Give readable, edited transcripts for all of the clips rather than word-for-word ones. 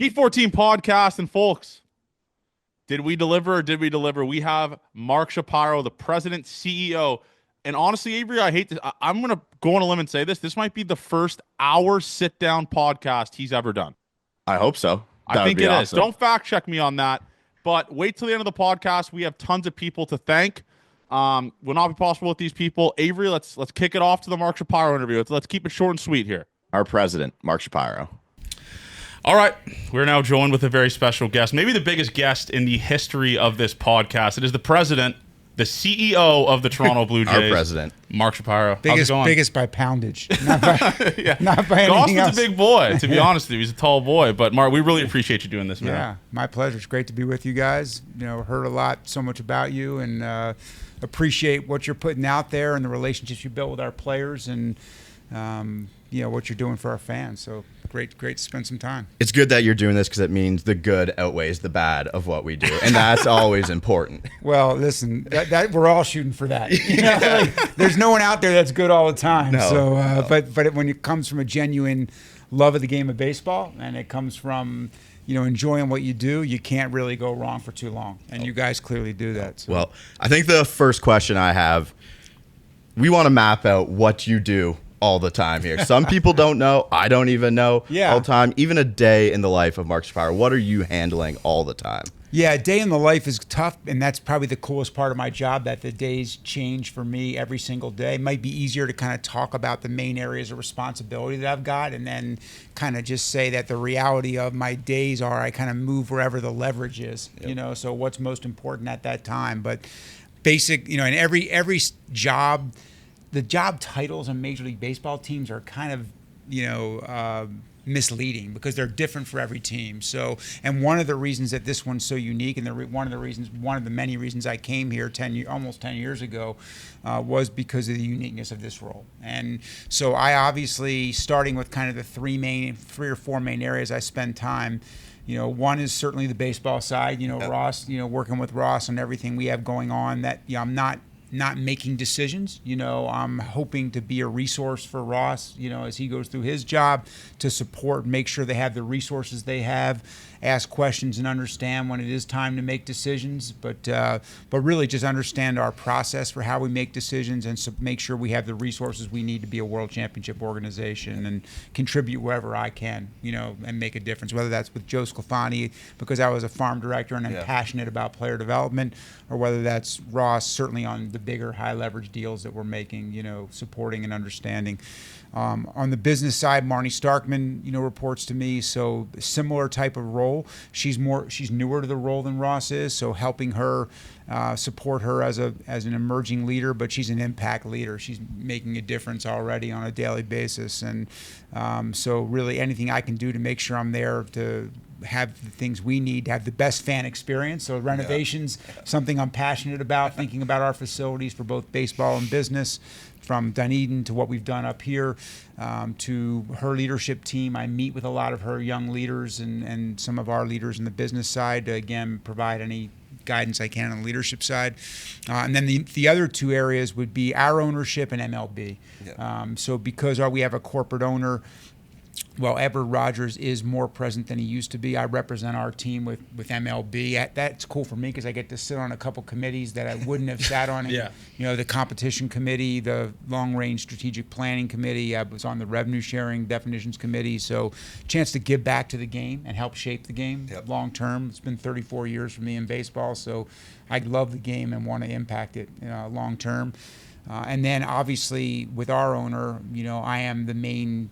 Heat 14 podcast, and folks, did we deliver or did we deliver? We have Mark Shapiro, the president, CEO. And honestly, Avery, I hate this. I'm going to go on a limb and say this. This might be the first hour sit-down podcast he's ever done. I hope so. I think it is. Don't fact check me on that. But wait till the end of the podcast. We have tons of people to thank. Will not be possible with these people. Avery, let's kick it off to the Mark Shapiro interview. Let's keep it short and sweet here. Our president, Mark Shapiro. All right, we're now joined with a very special guest, maybe the biggest guest in the history of this podcast. It is the president, the CEO of the Toronto Blue Jays. Our president. Mark Shapiro. Biggest by poundage, not by, not by anything else. Gossman's a big boy, to be honest with you. He's a tall boy. But, Mark, we really appreciate you doing this, man. Yeah, my pleasure. It's great to be with you guys. Heard a lot, so much about you, and appreciate what you're putting out there and the relationships you built with our players and, what you're doing for our fans. So great to spend some time. It's good that you're doing this because it means the good outweighs the bad of what we do, and that's always important. Well, listen, that we're all shooting for that. There's no one out there that's good all the time. No. But when it comes from a genuine love of the game of baseball, and it comes from enjoying what you do, you can't really go wrong for too long, and you guys clearly do that. So. Well, I think the first question I have, we want to map out what you do all the time here. Some people don't know. I don't even know all the time. Even a day in the life of Mark Shapiro. What are you handling all the time? Yeah, a day in the life is tough, and that's probably the coolest part of my job, that the days change for me every single day. It might be easier to kind of talk about the main areas of responsibility that I've got, and then kind of just say that the reality of my days are I kind of move wherever the leverage is, so what's most important at that time. But basic, in every job, the job titles on Major League Baseball teams are kind of, misleading because they're different for every team. So, and one of the reasons that this one's so unique, and one of the many reasons I came here almost 10 years ago, was because of the uniqueness of this role. And so, I obviously, starting with kind of the three or four main areas I spend time. One is certainly the baseball side. Ross. Working with Ross on everything we have going on. That I'm not making decisions. I'm hoping to be a resource for Ross, as he goes through his job, to support, make sure they have the resources they have, ask questions and understand when it is time to make decisions, but really just understand our process for how we make decisions and make sure we have the resources we need to be a world championship organization and contribute wherever I can, and make a difference, whether that's with Joe Sclafani, because I was a farm director and I'm passionate about player development, or whether that's Ross, certainly on the bigger high leverage deals that we're making, supporting and understanding. On the business side, Marnie Starkman, reports to me. So similar type of role. She's newer to the role than Ross is. So helping her, support her as an emerging leader, but she's an impact leader. She's making a difference already on a daily basis. And so really anything I can do to make sure I'm there to have the things we need to have the best fan experience. So renovations, something I'm passionate about, thinking about our facilities for both baseball and business, from Dunedin to what we've done up here, to her leadership team. I meet with a lot of her young leaders and some of our leaders in the business side to, again, provide any guidance I can on the leadership side. And then the other two areas would be our ownership and MLB. So because we have a corporate owner, while Everett Rogers is more present than he used to be, I represent our team with MLB. That's cool for me because I get to sit on a couple committees that I wouldn't have sat on. The competition committee, the long-range strategic planning committee. I was on the revenue sharing definitions committee. So chance to give back to the game and help shape the game long-term. It's been 34 years for me in baseball, so I love the game and want to impact it long-term. And then obviously with our owner, I am the main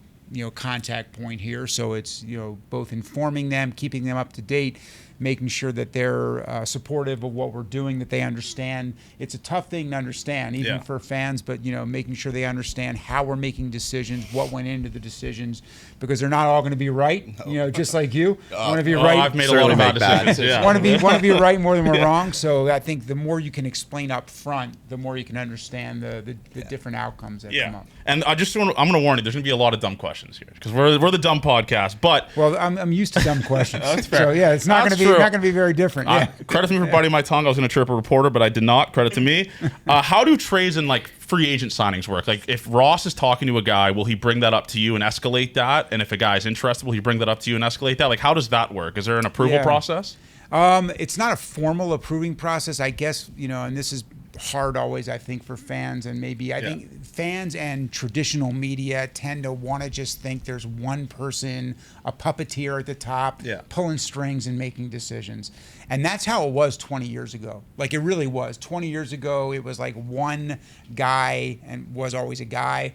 contact point here. So it's, both informing them, keeping them up to date, making sure that they're supportive of what we're doing, that they understand. It's a tough thing to understand, even for fans, but, making sure they understand how we're making decisions, what went into the decisions, because they're not all going to be right, just like you. Want to be right. I've made a lot of bad decisions. Want to be right more than we're wrong. So I think the more you can explain up front, the more you can understand the different outcomes that come up. And I'm going to warn you, there's going to be a lot of dumb questions. questions here because we're the dumb podcast. But well, I'm used to dumb questions. That's fair. So yeah, it's not going to be very different. Yeah. Credit to me for biting my tongue. I was going to chirp a reporter, but I did not. Credit to me. How do trades and like free agent signings work? Like if Ross is talking to a guy, will he bring that up to you and escalate that? And if a guy's interested, will he bring that up to you and escalate that? Like how does that work? Is there an approval process? It's not a formal approving process, I guess, and this is hard always, I think, for fans, and maybe I think fans and traditional media tend to want to just think there's one person, a puppeteer at the top, pulling strings and making decisions. And that's how it was 20 years ago. Like, it really was. 20 years ago, it was like one guy, and was always a guy,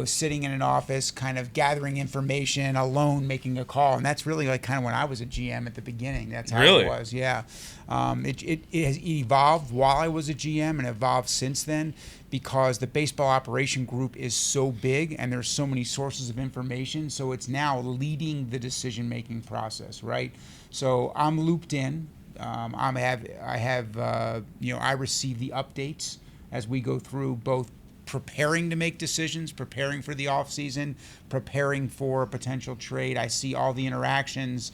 sitting in an office, kind of gathering information, alone, making a call. And that's really like kind of when I was a GM at the beginning. That's how it was, yeah. It has evolved while I was a GM and evolved since then because the baseball operation group is so big and there's so many sources of information. So it's now leading the decision-making process, right? So I'm looped in. I receive the updates as we go through both preparing to make decisions, preparing for the off season, preparing for a potential trade. I see all the interactions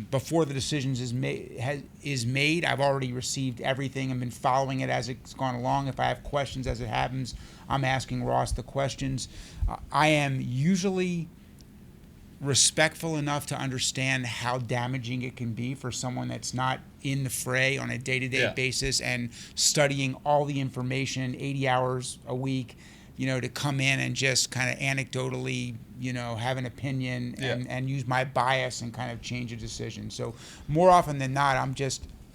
before the decisions is made. I've already received everything and been following it as it's gone along. If I have questions as it happens, I'm asking Ross the questions. I am usually respectful enough to understand how damaging it can be for someone that's not in the fray on a day-to-day basis and studying all the information 80 hours a week, to come in and just kind of anecdotally, have an opinion and use my bias and kind of change a decision. So more often than not,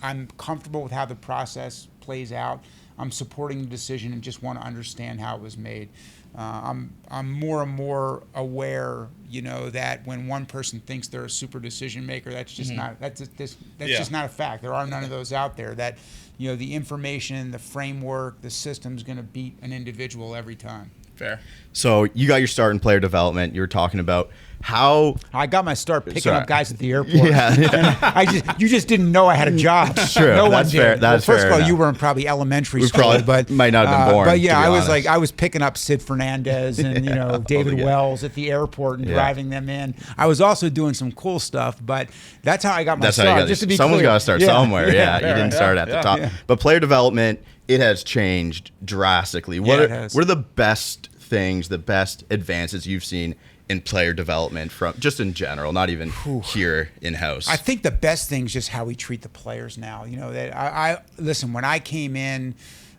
I'm comfortable with how the process plays out. I'm supporting the decision and just want to understand how it was made. I'm more and more aware, that when one person thinks they're a super decision maker, that's just not just not a fact. There are none of those out there. That the information, the framework, the system's going to beat an individual every time. Fair. So you got your start in player development. You were talking about how I got my start picking up guys at the airport. You just didn't know I had a job. True. No that's one fair. did. That's first fair of all, enough. you were in probably elementary school, probably but might not have been born. But yeah, to be honest. I was picking up Sid Fernandez and David Wells at the airport and driving them in. I was also doing some cool stuff, but that's how I got my start. Just to be someone's clear. got to start somewhere. You didn't start at the top. Yeah. But player development, it has changed drastically. What are the best things, the best advances you've seen in player development from just in general, not even here in-house? I think the best thing is just how we treat the players now. That I listen, when I came in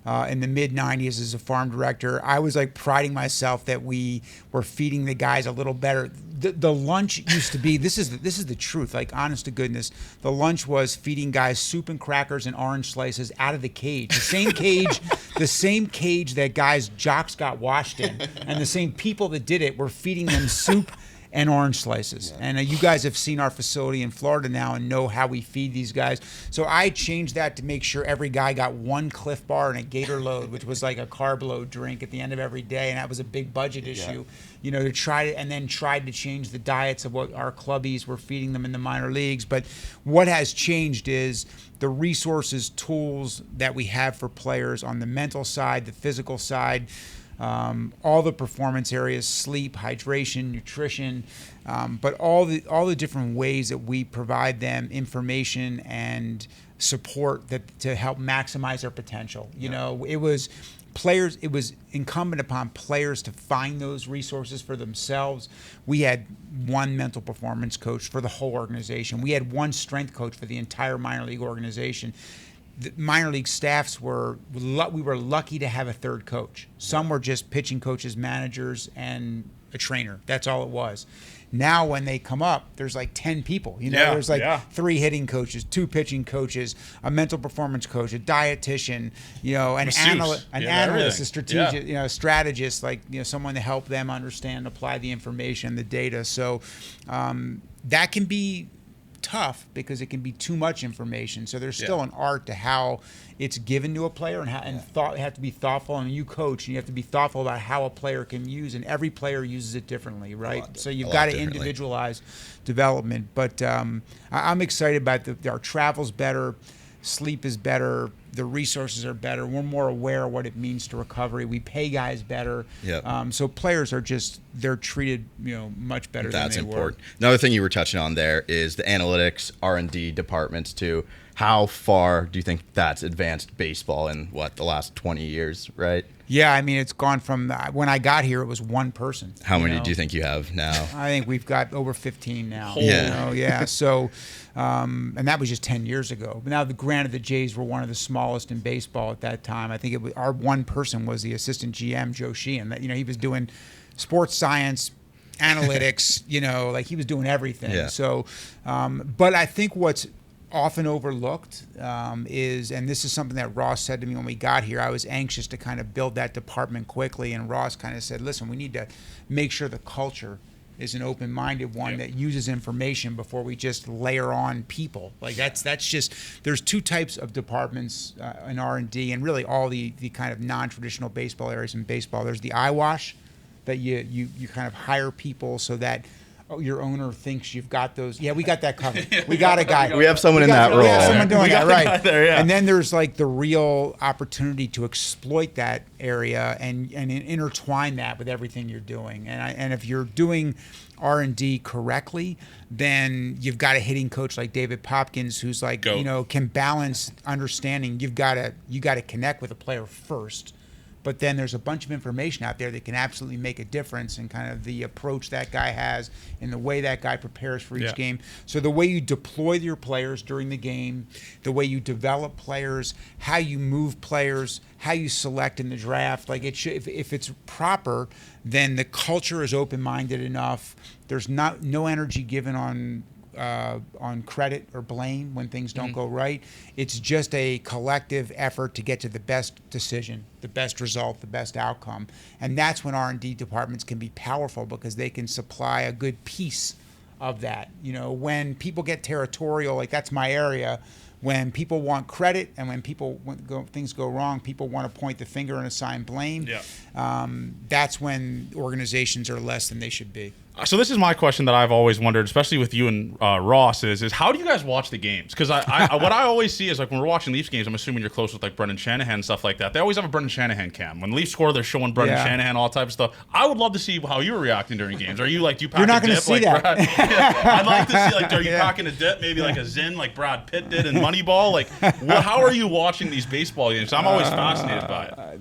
the mid 90s as a farm director, I was like priding myself that we were feeding the guys a little better. The lunch used to be, this is the truth, like honest to goodness, the lunch was feeding guys soup and crackers and orange slices out of the cage. The same cage that guys' jocks got washed in, and the same people that did it were feeding them soup and orange slices. And you guys have seen our facility in Florida now and know how we feed these guys. So I changed that to make sure every guy got one Cliff Bar and a Gator Load, which was like a carb load drink at the end of every day, and that was a big budget issue. To tried to change the diets of what our clubbies were feeding them in the minor leagues. But what has changed is the resources, tools that we have for players on the mental side, the physical side, all the performance areas, sleep, hydration, nutrition, but all the different ways that we provide them information and support to help maximize their potential. It was incumbent upon players to find those resources for themselves. We had one mental performance coach for the whole organization. We had one strength coach for the entire minor league organization. The minor league staffs we were lucky to have a third coach. Some were just pitching coaches, managers, and a trainer. That's all it was. Now when they come up, there's like 10 people. There's like 3 hitting coaches, 2 pitching coaches, a mental performance coach, a dietitian, an analyst, a strategic, strategist, like someone to help them understand, apply the information, the data. So that can be tough because it can be too much information. So there's still an art to how it's given to a player, and have to be thoughtful. And you coach, and you have to be thoughtful about how a player can use, and every player uses it differently, right? So you've got to individualize development. But I'm excited about our travel's better. sleep is better, the resources are better, we're more aware of what it means to recovery, we pay guys better. So players are they're treated much better than they were. That's important. Another thing you were touching on there is the analytics R&D departments too. How far do you think that's advanced baseball in the last 20 years, right? Yeah, I mean, it's gone from when I got here, it was one person. How many do you think you have now? I think we've got over 15 now. Yeah. So, and that was just 10 years ago. But now, granted, the Jays were one of the smallest in baseball at that time. I think our one person was the assistant GM, Joe Sheehan. He was doing sports science, analytics. He was doing everything. Yeah. So, but I think what's often overlooked is, and this is something that Ross said to me when we got here, I was anxious to kind of build that department quickly, and Ross kind of said, listen, we need to make sure the culture is an open-minded one that uses information before we just layer on people. That's just, there's two types of departments in R&D, and really all the kind of non-traditional baseball areas in baseball. There's the eyewash, that you kind of hire people so that your owner thinks you've got those. Yeah, we got that covered. We got a guy. We have someone in that role. We have someone doing that, right? There, yeah. And then there's the real opportunity to exploit that area and intertwine that with everything you're doing. And if you're doing R&D correctly, then you've got a hitting coach like David Popkins who's can balance understanding. You got to connect with a player first. But then there's a bunch of information out there that can absolutely make a difference in kind of the approach that guy has and the way that guy prepares for each game. So the way you deploy your players during the game, the way you develop players, how you move players, how you select in the draft, if it's proper, then the culture is open-minded enough. There's no energy given on credit or blame when things don't go right. It's just a collective effort to get to the best decision, the best result, the best outcome. And that's when R&D departments can be powerful, because they can supply a good piece of that. When people get territorial, that's my area, when people want credit and when things go wrong, people want to point the finger and assign blame. That's when organizations are less than they should be. So this is my question that I've always wondered, especially with you and Ross, is how do you guys watch the games? Because what I always see is when we're watching Leafs games, I'm assuming you're close with Brendan Shanahan and stuff like that. They always have a Brendan Shanahan cam. When the Leafs score, they're showing Brendan Shanahan, all type of stuff. I would love to see how you were reacting during games. Are you do you pack You're not a dip see that. Brad? I'd like to see are you packing a dip, maybe like a Zin like Brad Pitt did in Moneyball? How are you watching these baseball games? I'm always fascinated by it.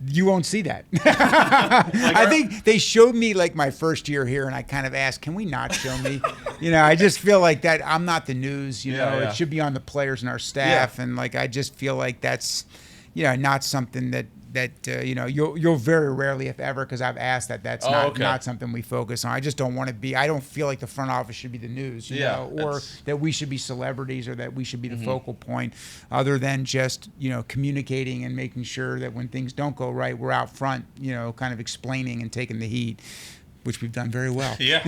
You won't see that. I think they showed me my first year here, and I kind of asked, can we not show me? I just feel like that I'm not the news, it should be on the players and our staff. And I just feel like that's, not something that you'll very rarely, if ever, because I've asked that's not something we focus on. I just don't want to be. I don't feel like the front office should be the news, or that we should be celebrities or that we should be the focal point, other than just communicating and making sure that when things don't go right, we're out front, kind of explaining and taking the heat, which we've done very well. I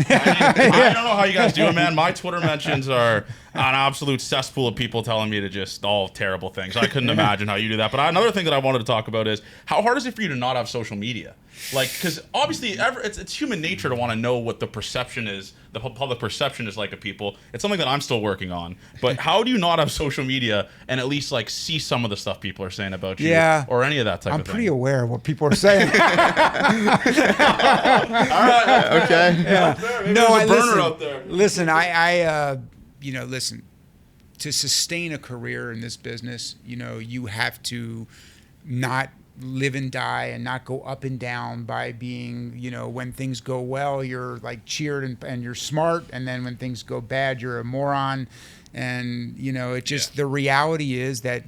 don't know how you guys do it, man. My Twitter mentions are an absolute cesspool of people telling me to just all terrible things. I couldn't imagine how you do that. But another thing that I wanted to talk about is how hard is it for you to not have social media? Because obviously it's human nature to want to know what the perception is, the public perception is of people. It's something that I'm still working on. But how do you not have social media and at least see some of the stuff people are saying about you or any of that type of thing? I'm pretty aware of what people are saying. All right. Okay. No, there's a burner out there. Listen, listen, to sustain a career in this business, you have to not live and die and not go up and down by being, when things go well, you're cheered and you're smart. And then when things go bad, you're a moron. And, it just, the reality is that,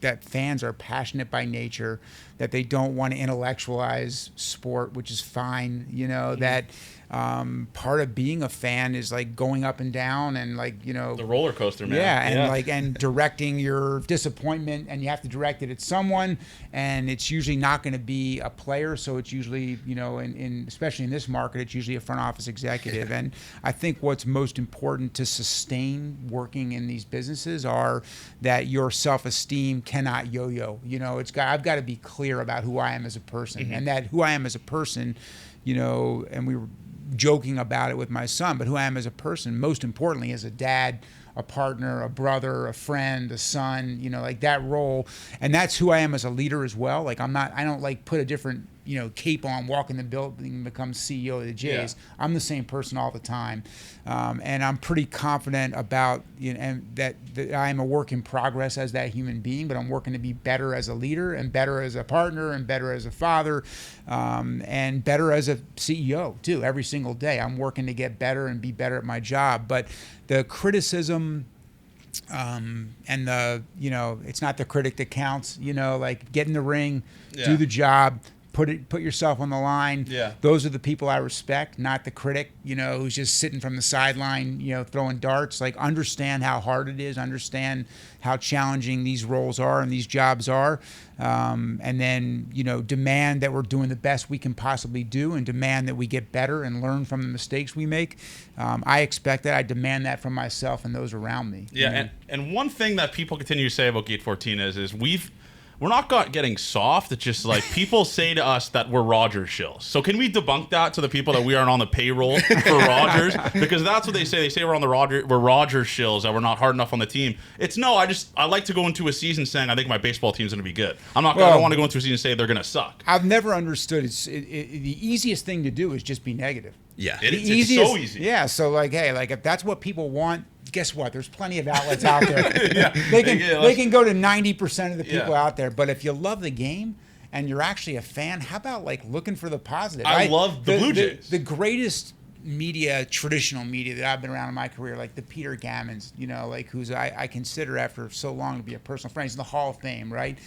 that fans are passionate by nature, that they don't want to intellectualize sport, which is fine, that part of being a fan is going up and down and the roller coaster, man. And directing your disappointment, and you have to direct it at someone, and it's usually not going to be a player. So it's usually, especially in this market, it's usually a front office executive. And I think what's most important to sustain working in these businesses are that your self-esteem cannot yo-yo. I've got to be clear about who I am as a person, and that who I am as a person, and we were joking about it with my son, but who I am as a person, most importantly as a dad, a partner, a brother, a friend, a son, like that role. And that's who I am as a leader as well. Like I don't like put a different, cape on, walk in the building and become CEO of the Jays. Yeah. I'm the same person all the time. And I'm pretty confident about, and that I'm a work in progress as that human being, but I'm working to be better as a leader and better as a partner and better as a father, and better as a CEO too. Every single day I'm working to get better and be better at my job. But the criticism, and the, it's not the critic that counts, like get in the ring, do the job, put yourself on the line. Yeah. Those are the people I respect, not the critic, who's just sitting from the sideline, throwing darts. Like, understand how hard it is, understand how challenging these roles are and these jobs are. And then, demand that we're doing the best we can possibly do, and demand that we get better and learn from the mistakes we make. I expect that. I demand that from myself and those around me. Yeah. And one thing that people continue to say about Gate 14 is we're not getting soft. It's just like people say to us that we're Rogers shills. So can we debunk that to the people that we aren't on the payroll for Rogers? Because that's what they say. They say we're Rogers shills, that we're not hard enough on the team. It's no. I like to go into a season saying I think my baseball team's going to be good. I don't want to go into a season and say they're going to suck. I've never understood. The easiest thing to do is just be negative. Yeah, it's so easy. Yeah. So like, hey, like if that's what people want. Guess what? There's plenty of outlets out there. They can go to 90% of the people out there. But if you love the game and you're actually a fan, how about like looking for the positive? I love the Blue Jays. The greatest media, traditional media that I've been around in my career, like the Peter Gammons, like who's I consider after so long to be a personal friend. He's in the Hall of Fame, right?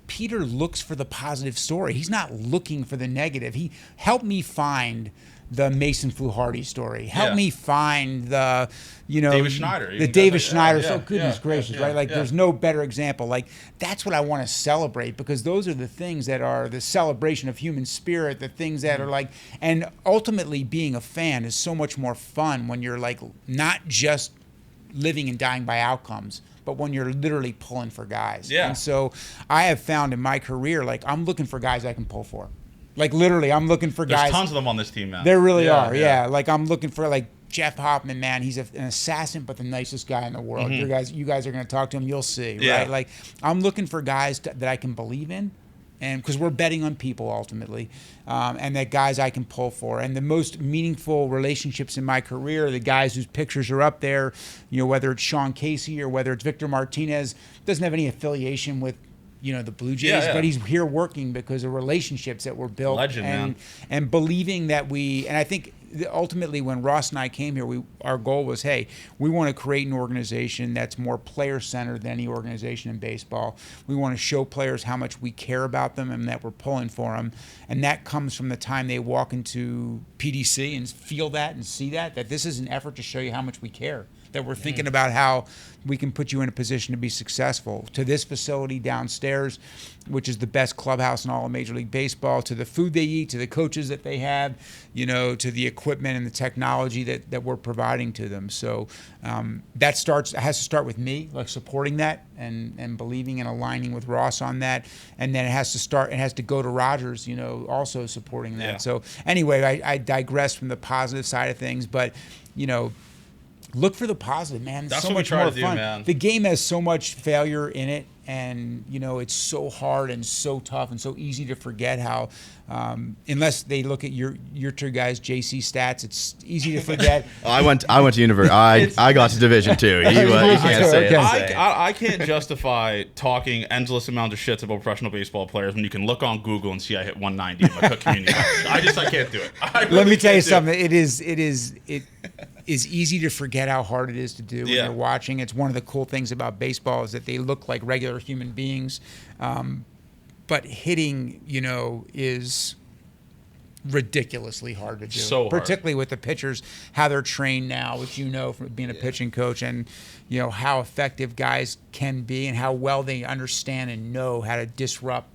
Peter looks for the positive story. He's not looking for the negative. He helped me find the Mason Fluharty story. Help me find the, David Schneider. The David Schneider. So goodness gracious, right? Like there's no better example. Like that's what I want to celebrate, because those are the things that are the celebration of human spirit, the things that are like, and ultimately being a fan is so much more fun when you're like not just living and dying by outcomes, but when you're literally pulling for guys. Yeah. And so I have found in my career, like I'm looking for guys I can pull for. Like literally, I'm looking for guys. There's tons of them on this team, man. There really are, yeah. Like I'm looking for like Jeff Hoffman, man. He's an assassin, but the nicest guy in the world. Mm-hmm. You guys are going to talk to him. You'll see, right? Like I'm looking for guys that I can believe in, and because we're betting on people ultimately, and that guys I can pull for. And the most meaningful relationships in my career are the guys whose pictures are up there. Whether it's Sean Casey or whether it's Victor Martinez, doesn't have any affiliation with the Blue Jays, but he's here working because of relationships that were built. Legend, man. And believing that and I think ultimately when Ross and I came here, our goal was, hey, we want to create an organization that's more player-centered than any organization in baseball. We want to show players how much we care about them and that we're pulling for them. And that comes from the time they walk into PDC and feel that and see that this is an effort to show you how much we care, that we're thinking about how we can put you in a position to be successful. To this facility downstairs, which is the best clubhouse in all of Major League Baseball, to the food they eat, to the coaches that they have, to the equipment and the technology that we're providing to them. So that has to start with me, like supporting that and believing and aligning with Ross on that. And then it has to go to Rogers, also supporting that. Yeah. So anyway, I digress from the positive side of things, but, look for the positive, man. That's so what we much try more to do, fun. man. The game has so much failure in it, and it's so hard and so tough and so easy to forget how, unless they look at your two guys' JC stats, it's easy to forget. I went to university. I got to Division II. You can't say it. I can't justify talking endless amounts of shits about professional baseball players when you can look on Google and see I hit 190 in my Cook community. I can't do it. Let me tell you something. It is easy to forget how hard it is to do when you're watching. It's one of the cool things about baseball is that they look like regular human beings, but hitting, is ridiculously hard to do. So hard. Particularly with the pitchers, how they're trained now, which from being a pitching coach, and how effective guys can be and how well they understand and know how to disrupt,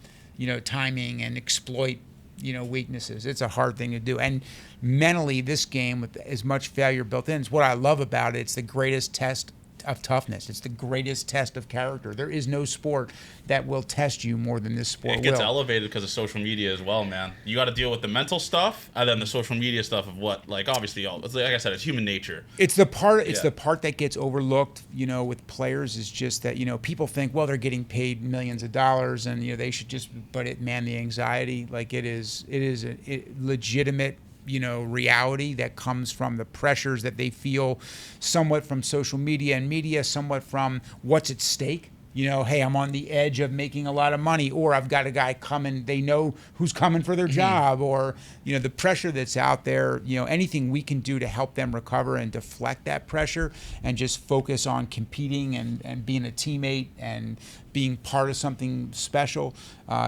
timing and exploit weaknesses. It's a hard thing to do. And mentally, this game with as much failure built in is what I love about it. It's the greatest test of toughness. It's the greatest test of character. There is no sport that will test you more than this sport will. It gets elevated because of social media as well, man. You got to deal with the mental stuff and then the social media stuff of what, like, obviously, like I said, it's human nature. It's the part. It's the part that gets overlooked. With players is just that people think, well, they're getting paid millions of dollars and they should just. But the anxiety, like it is a legitimate. Reality that comes from the pressures that they feel somewhat from social media and media, somewhat from what's at stake. Hey, I'm on the edge of making a lot of money, or I've got a guy coming, they know who's coming for their job, or, the pressure that's out there, anything we can do to help them recover and deflect that pressure and just focus on competing and being a teammate and being part of something special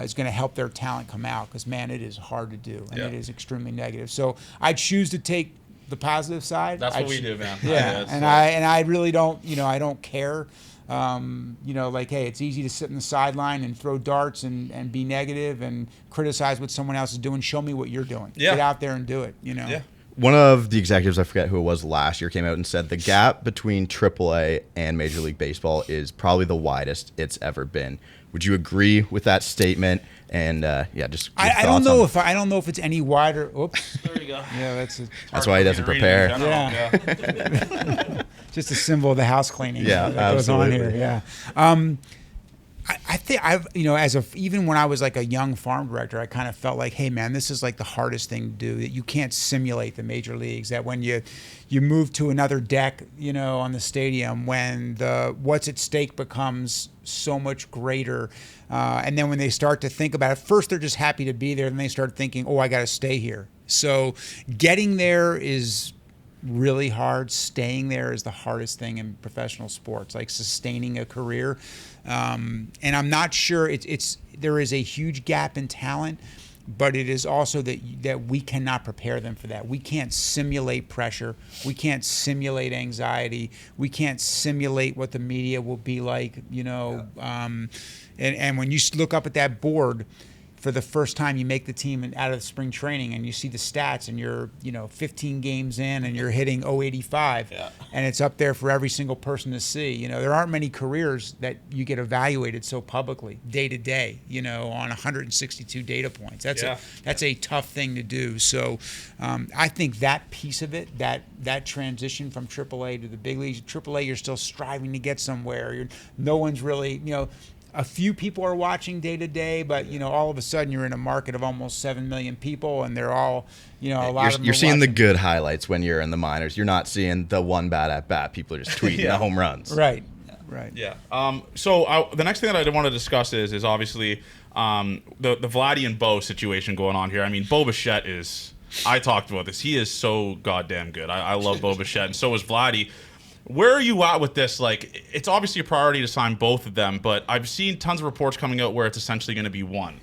is going to help their talent come out because, man, it is hard to do and it is extremely negative. So I choose to take the positive side. That's what we do, man. Yeah, I really don't, I don't care. Like, hey, it's easy to sit in the sideline and throw darts and be negative and criticize what someone else is doing. Show me what you're doing. Yeah. Get out there and do it, Yeah. One of the executives, I forget who it was last year, came out and said the gap between AAA and Major League Baseball is probably the widest it's ever been. Would you agree with that statement? And just I don't know if it's any wider. Oops. There you go. Yeah, that's why he doesn't prepare. Yeah. Just a symbol of the house cleaning. Yeah, that goes on absolutely. here. Yeah. I think even when I was like a young farm director, I kind of felt like, hey man, this is like the hardest thing to do. That you can't simulate the major leagues. That when you move to another deck, on the stadium, when the what's at stake becomes so much greater, and then when they start to think about it, first they're just happy to be there, and they start thinking, oh, I got to stay here. So getting there is really hard. Staying there is the hardest thing in professional sports, like sustaining a career. And I'm not sure there is a huge gap in talent, but it is also that we cannot prepare them for that. We can't simulate pressure. We can't simulate anxiety. We can't simulate what the media will be like, and when you look up at that board, for the first time you make the team out of spring training and you see the stats and you're 15 games in and you're hitting 085 and it's up there for every single person to see. There aren't many careers that you get evaluated so publicly day to day, on 162 data points. That's a tough thing to do. So I think that piece of it, that transition from AAA to the big leagues, AAA, you're still striving to get somewhere. No one's really, a few people are watching day to day, but all of a sudden you're in a market of almost 7 million people, and they're all, a lot of them. You're seeing the good highlights when you're in the minors. You're not seeing the one bad at bat. People are just tweeting the home runs. Right. Yeah. So the next thing that I want to discuss is obviously the Vladdy and Bo situation going on here. I mean, Bo Bichette is. I talked about this. He is so goddamn good. I love Bo Bichette, and so is Vladdy. Where are you at with this? Like, it's obviously a priority to sign both of them, but I've seen tons of reports coming out where it's essentially going to be one.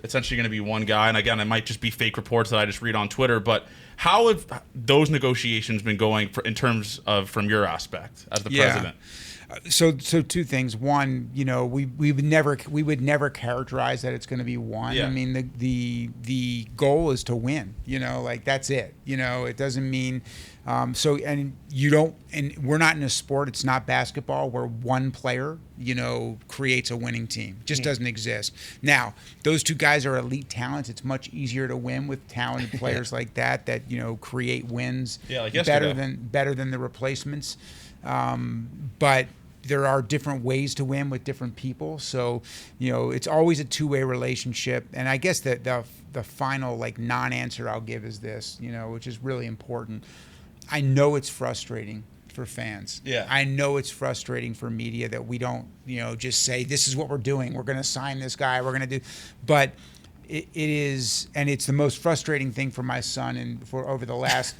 Essentially going to be one guy, and again, it might just be fake reports that I just read on Twitter, but how have those negotiations been going in terms of from your aspect as the president? So two things. One, we would never characterize that it's going to be one. Yeah. I mean, the goal is to win. Like that's it. It doesn't mean. And we're not in a sport. It's not basketball where one player, creates a winning team. Just doesn't exist. Now, those two guys are elite talents. It's much easier to win with talented players like that create wins better than the replacements. But there are different ways to win with different people. So, it's always a two-way relationship. And I guess that the final non-answer I'll give is this, which is really important. I know it's frustrating for fans. Yeah. I know it's frustrating for media that we don't, just say, this is what we're doing. We're going to sign this guy. We're going to do, but it is, and it's the most frustrating thing for my son, and for over the last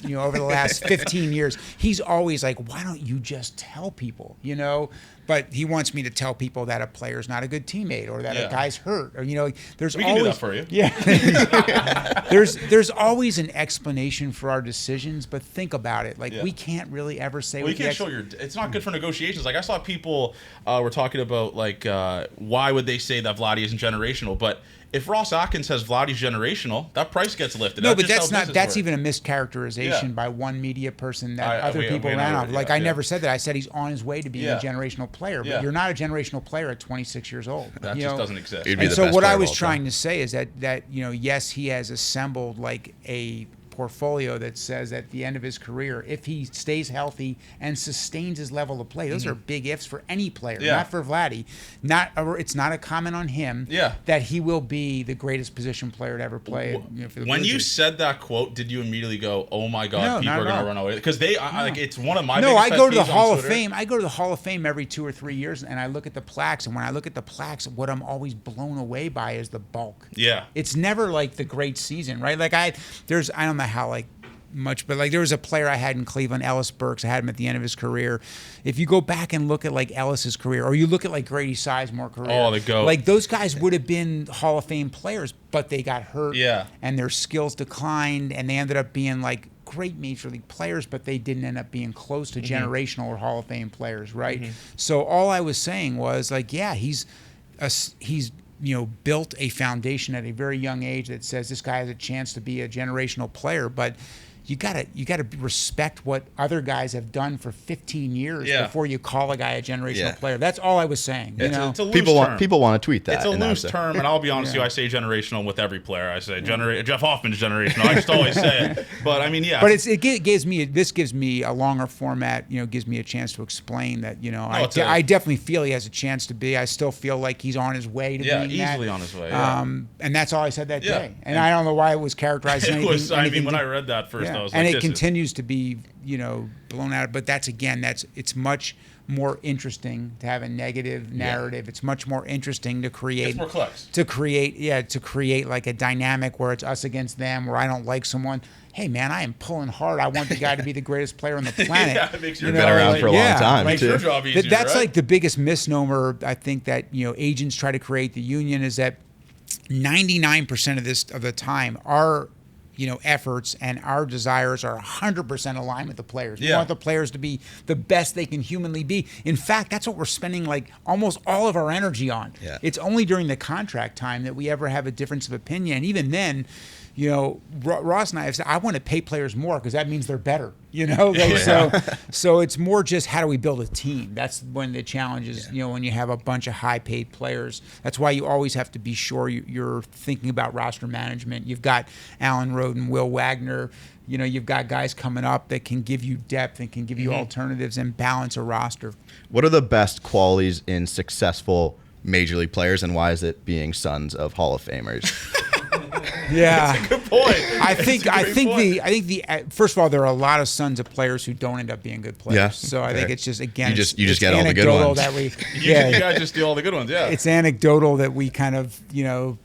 15 years, he's always like, why don't you just tell people, But he wants me to tell people that a player's not a good teammate, or that a guy's hurt, or there's we always can do that for you. Yeah, there's always an explanation for our decisions, but think about it, we can't really ever say. Well, you can't show it's not good for negotiations. Like I saw people were talking about why would they say that Vladdy isn't generational, but if Ross Atkins says Vladdy's generational, that price gets lifted. No, That's but just that's how not. business That's works. even a mischaracterization by one media person that other people we ran know, off. Like, yeah, I yeah. never said that. I said he's on his way to being a generational player, but you're not a generational player at 26 years old. That just doesn't exist. He'd be And the so best what player I of was all time. trying to say is that yes, he has assembled like a portfolio that says at the end of his career, if he stays healthy and sustains his level of play, those are big ifs for any player, not for Vladdy. It's not a comment on him that he will be the greatest position player to ever play. For the When Blue you Jays. said that quote, did you immediately go, "Oh my God, No, people not are at going to all. run away"? Because like it's one of my No, I biggest go to the pet peeves Hall on of Twitter. Fame. I go to the Hall of Fame every 2 or 3 years, and I look at the plaques. And when I look at the plaques, what I'm always blown away by is the bulk. Yeah. It's never like the great season, right? Like I don't know how like much, but like there was a player I had in Cleveland, Ellis Burks. I had him at the end of his career. If you go back and look at like Ellis's career, or you look at like Grady Sizemore career, Oh, the GOAT. like those guys would have been Hall of Fame players, but they got hurt, and their skills declined, and they ended up being like great major league players, but they didn't end up being close to generational or Hall of Fame players, right? So all I was saying was like, yeah, he's built a foundation at a very young age that says this guy has a chance to be a generational player, but you gotta respect what other guys have done for 15 years before you call a guy a generational player. That's all I was saying. It's a loose People term. want to tweet that. It's a loose term, and I'll be honest with you, I say generational with every player. I say Jeff Hoffman's generational. I just always say it. But I mean, yeah. But this gives me a longer format. Gives me a chance to explain that. I definitely feel he has a chance to be. I still feel like he's on his way to being easily that. on his way. And that's all I said that day. And I don't know why it was characterized. When I read that first, I was like, and it continues to be, blown out. But it's much more interesting to have a negative narrative. It's much more interesting to create. It's more clicks. To create like a dynamic where it's us against them, where I don't like someone. Hey man, I am pulling hard. I want the guy to be the greatest player on the planet. It makes You've been around for a long time. Like, too. Your job easier, that's right? like the biggest misnomer I think that agents try to create the union is that 99% of the time our efforts and our desires are 100% aligned with the players. We want the players to be the best they can humanly be. In fact, that's what we're spending like almost all of our energy on. Yeah. It's only during the contract time that we ever have a difference of opinion. And even then, Ross and I have said, I want to pay players more because that means they're better. So it's more just how do we build a team? That's when the challenge is, when you have a bunch of high-paid players. That's why you always have to be sure you're thinking about roster management. You've got Alan Roden, Will Wagner. You've got guys coming up that can give you depth and can give you alternatives and balance a roster. What are the best qualities in successful major league players, and why is it being sons of Hall of Famers? Yeah, That's a good point. I think first of all, there are a lot of sons of players who don't end up being good players. Yeah, so I think it's just you just get all the good anecdotal ones. that we You guys just steal all the good ones, yeah. It's anecdotal that we kind of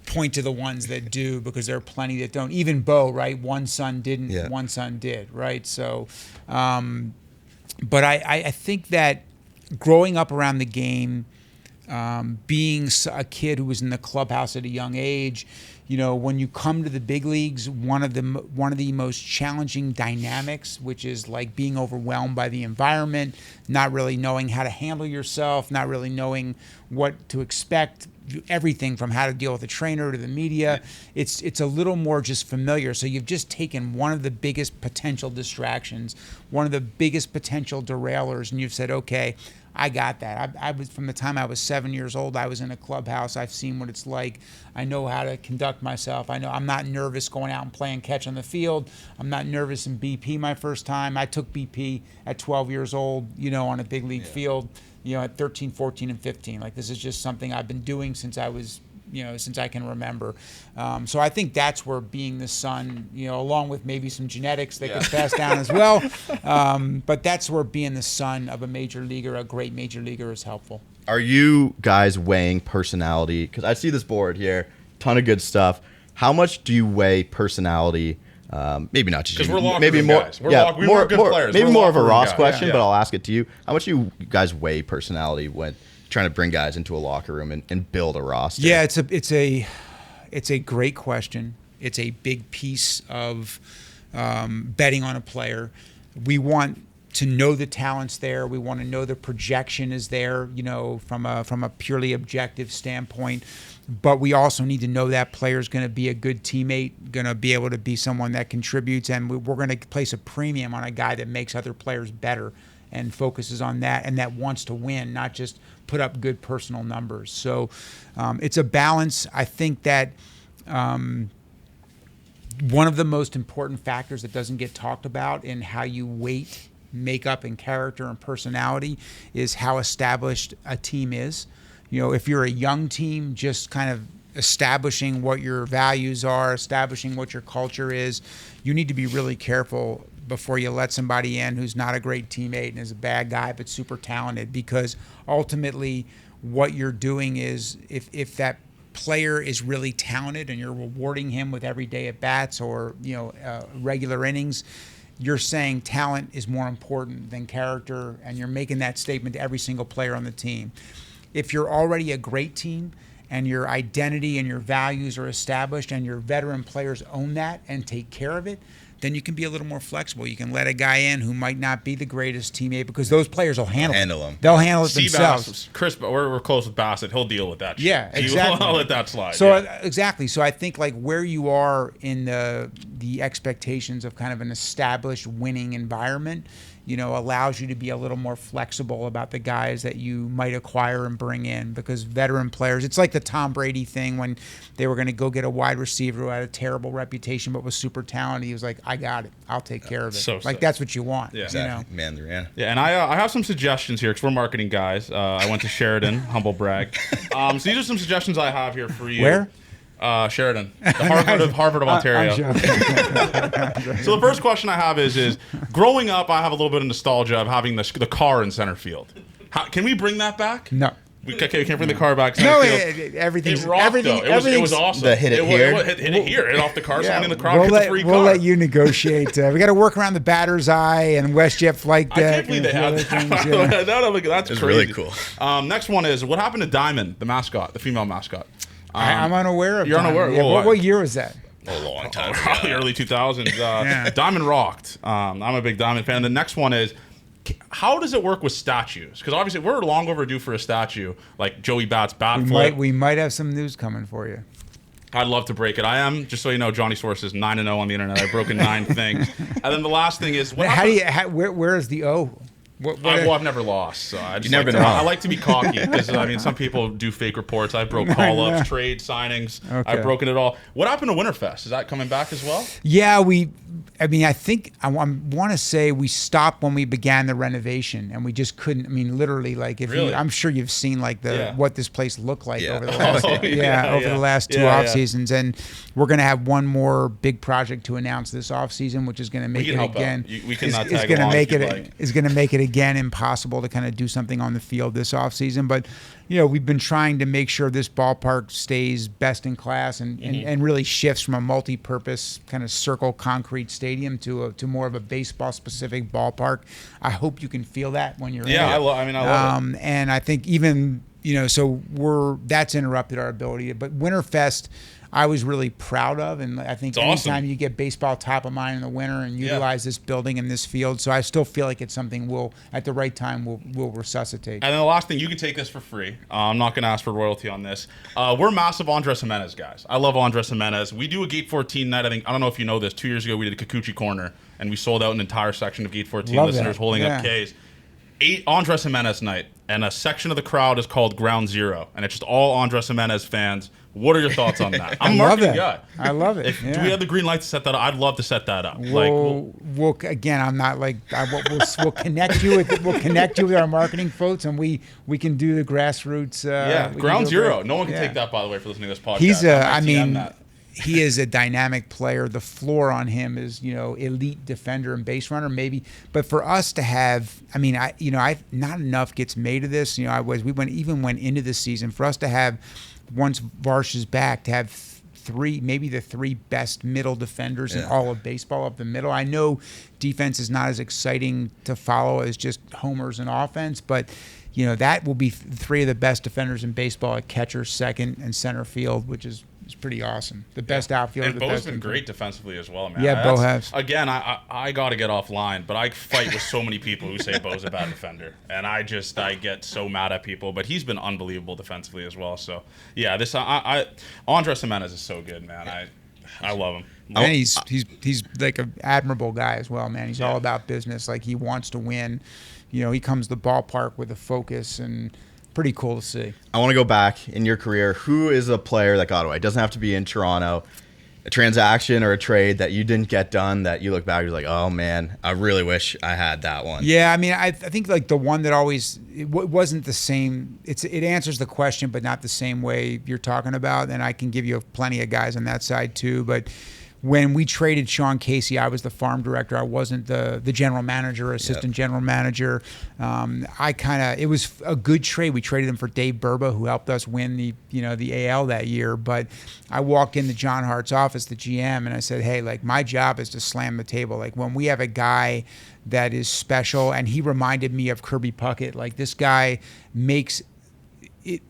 point to the ones that do because there are plenty that don't. Even Bo, right? One son didn't, one son did, right? So, but I think that growing up around the game, being a kid who was in the clubhouse at a young age. When you come to the big leagues, one of the most challenging dynamics, which is like being overwhelmed by the environment, not really knowing how to handle yourself, not really knowing what to expect, everything from how to deal with a trainer to the media. It's a little more just familiar. So you've just taken one of the biggest potential distractions, one of the biggest potential derailers, and you've said, okay, I got that. I was from the time I was 7 years old. I was in a clubhouse. I've seen what it's like. I know how to conduct myself. I know I'm not nervous going out and playing catch on the field. I'm not nervous in BP my first time. I took BP at 12 years old. On a big league field. At 13, 14, and 15. Like this is just something I've been doing since I was. Since I can remember. So I think that's where being the son, along with maybe some genetics that gets passed down as well. But that's where being the son of a major leaguer, a great major leaguer, is helpful. Are you guys weighing personality? Because I see this board here, ton of good stuff. How much do you weigh personality? Maybe not just because you. we're locker maybe room more, guys. We're good players. Maybe we're more of a locker room Ross guys. question, Yeah. but I'll ask it to you. How much do you guys weigh personality when trying to bring guys into a locker room and build a roster? Yeah, it's a great question. It's a big piece of betting on a player. We want to know the talent's there. We want to know the projection is there, from a purely objective standpoint. But we also need to know that player's going to be a good teammate, going to be able to be someone that contributes, and we're going to place a premium on a guy that makes other players better and focuses on that, and that wants to win, not just put up good personal numbers. So it's a balance. I think that one of the most important factors that doesn't get talked about in how you weight makeup and character and personality is how established a team is. If you're a young team, just kind of establishing what your values are, establishing what your culture is, you need to be really careful before you let somebody in who's not a great teammate and is a bad guy but super talented, because ultimately what you're doing is if that player is really talented and you're rewarding him with everyday at bats or regular innings, you're saying talent is more important than character, and you're making that statement to every single player on the team. If you're already a great team and your identity and your values are established and your veteran players own that and take care of it, then you can be a little more flexible. You can let a guy in who might not be the greatest teammate, because those players will handle it. They'll handle it themselves. Chris, we're close with Bassett. He'll deal with that shit. Yeah, exactly. He'll let that slide. So exactly. So I think like where you are in the expectations of kind of an established winning environment, allows you to be a little more flexible about the guys that you might acquire and bring in, because veteran players, it's like the Tom Brady thing when they were going to go get a wide receiver who had a terrible reputation but was super talented. He was like, I got it. I'll take care of it. So that's what you want. Yeah. Exactly. Yeah. Yeah, and I have some suggestions here because we're marketing guys. I went to Sheridan, humble brag. So these are some suggestions I have here for you. Where? Sheridan, the Harvard of Ontario. So the first question I have is growing up, I have a little bit of nostalgia of having the car in center field. Can we bring that back? No. We can't bring the car back. Everything's it rocked, everything. Though. It was awesome. The hit it here. Hit it here. Hit off the car. Someone in the crowd gets a free car. We'll let you negotiate. We got to work around the batter's eye and WestJet flight deck. I can't believe they had that. That's it's crazy. Really cool. Next one is, what happened to Diamond, the mascot, the female mascot? I'm unaware of. You're unaware. Yeah, what year was that? A long time. Probably early 2000s. Diamond rocked. I'm a big Diamond fan. The next one is, how does it work with statues? Because obviously we're long overdue for a statue like Joey Bat's bat flip. We might have some news coming for you. I'd love to break it. I am, just so you know, Johnny Source is 9-0 on the internet. I've broken 9 things. And then the last thing is, where is the O? I've never lost. So I like to be cocky because some people do fake reports. I broke call-ups, trade signings. Okay. I've broken it all. What happened to Winterfest? Is that coming back as well? Yeah, I think I want to say we stopped when we began the renovation, and we just couldn't. Literally, like I'm sure you've seen like what this place looked like over the last the last 2 off seasons, and we're going to have one more big project to announce this off season, which is going to make it again. We cannot tag going to along make if it. you'd like. Is going to make it again impossible to kind of do something on the field this off season, but we've been trying to make sure this ballpark stays best in class and really shifts from a multi-purpose kind of circle concrete stadium to more of a baseball specific ballpark. I hope you can feel that when you're in it. I love it. And I think even that's interrupted our ability. But Winterfest, I was really proud of, and I think anytime you get baseball top of mind in the winter and utilize this building and this field, so I still feel like it's something we'll at the right time we'll resuscitate. And then the last thing, you can take this for free. I'm not going to ask for royalty on this. We're massive Andres Jimenez guys. I love Andres Jimenez. We do a Gate 14 night. I don't know if you know this. 2 years ago, we did a Kikuchi Corner, and we sold out an entire section of Gate 14 listeners holding up Ks. 8 Andres Jimenez night, and a section of the crowd is called Ground Zero, and it's just all Andres Jimenez fans. What are your thoughts on that? I'm a marketing guy. I love it. Do we have the green light to set that up? I'd love to set that up. We'll again, I'm not like we'll connect you with our marketing folks, and we can do the grassroots. Ground Zero. No one can take that, by the way, for listening to this podcast. He is a dynamic player. The floor on him is, elite defender and base runner, maybe. But for us to have, not enough gets made of this. We went into this season for us to have, once Varsh is back, to have maybe the 3 best middle defenders in all of baseball up the middle. I know defense is not as exciting to follow as just homers and offense, but that will be 3 of the best defenders in baseball at catcher, second, and center field, which is It's pretty awesome. The best outfielder. And Bo's been great defensively as well, man. Yeah, Bo has. Again, I got to get offline, but I fight with so many people who say Bo's a bad defender, and I get so mad at people. But he's been unbelievable defensively as well. So yeah, Andres Gimenez is so good, man. I love him. And he's like an admirable guy as well, man. He's all about business. Like, he wants to win. You know, he comes to the ballpark with a focus, and pretty cool to see. I want to go back in your career. Who is a player that got away? It doesn't have to be in Toronto. A transaction or a trade that you didn't get done that you look back, you're like, oh man, I really wish I had that one. Yeah, I mean, I think like the one that always it wasn't the same. It answers the question, but not the same way you're talking about. And I can give you plenty of guys on that side too, but. When we traded Sean Casey, I was the farm director. I wasn't the general manager or assistant general manager. It was a good trade. We traded him for Dave Burba, who helped us win the AL that year. But I walked into John Hart's office, the GM, and I said, hey, like, my job is to slam the table. Like, when we have a guy that is special, and he reminded me of Kirby Puckett. Like, this guy makes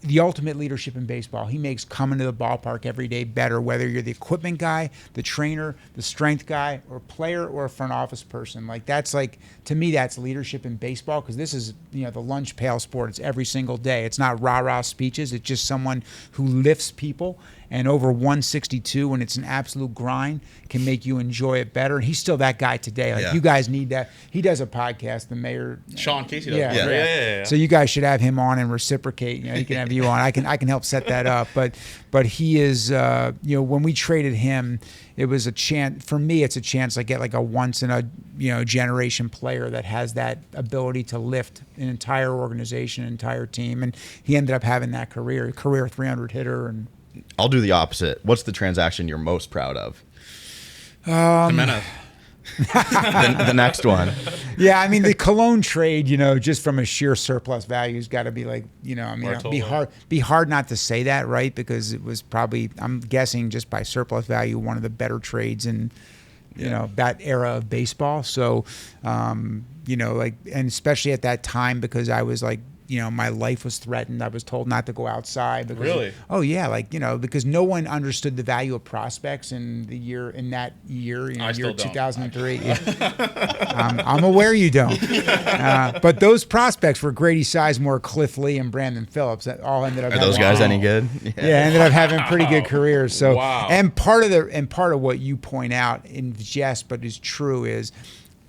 the ultimate leadership in baseball. He makes coming to the ballpark every day better, whether you're the equipment guy, the trainer, the strength guy, or player, or a front office person. Like, that's like, to me, that's leadership in baseball, because this is, the lunch pail sport. It's every single day. It's not rah-rah speeches. It's just someone who lifts people, and over 162, when it's an absolute grind, can make you enjoy it better. And he's still that guy today. Like, you guys need that. He does a podcast, the mayor. Sean Casey does. Yeah. So you guys should have him on and reciprocate. He can have you on. I can help set that up. But he is, when we traded him, it was a chance. For me, it's a chance I get like a once in a generation player that has that ability to lift an entire organization, an entire team. And he ended up having that career 300 hitter. And I'll do the opposite. What's the transaction you're most proud of? Jimenez. The next one. Yeah, I mean, the Cologne trade, just from a sheer surplus value, has got to be like, it'd be hard not to say that, right? Because it was probably, I'm guessing, just by surplus value, one of the better trades in that era of baseball. So, and especially at that time, because I was like, my life was threatened. I was told not to go outside. Because, really? Oh yeah, because no one understood the value of prospects in year 2003. I'm aware you don't. But those prospects were Grady Sizemore, Cliff Lee, and Brandon Phillips. That all ended up. Are those guys any good? Ended up having pretty good careers. So, and part of what you point out in jest, but is true, is,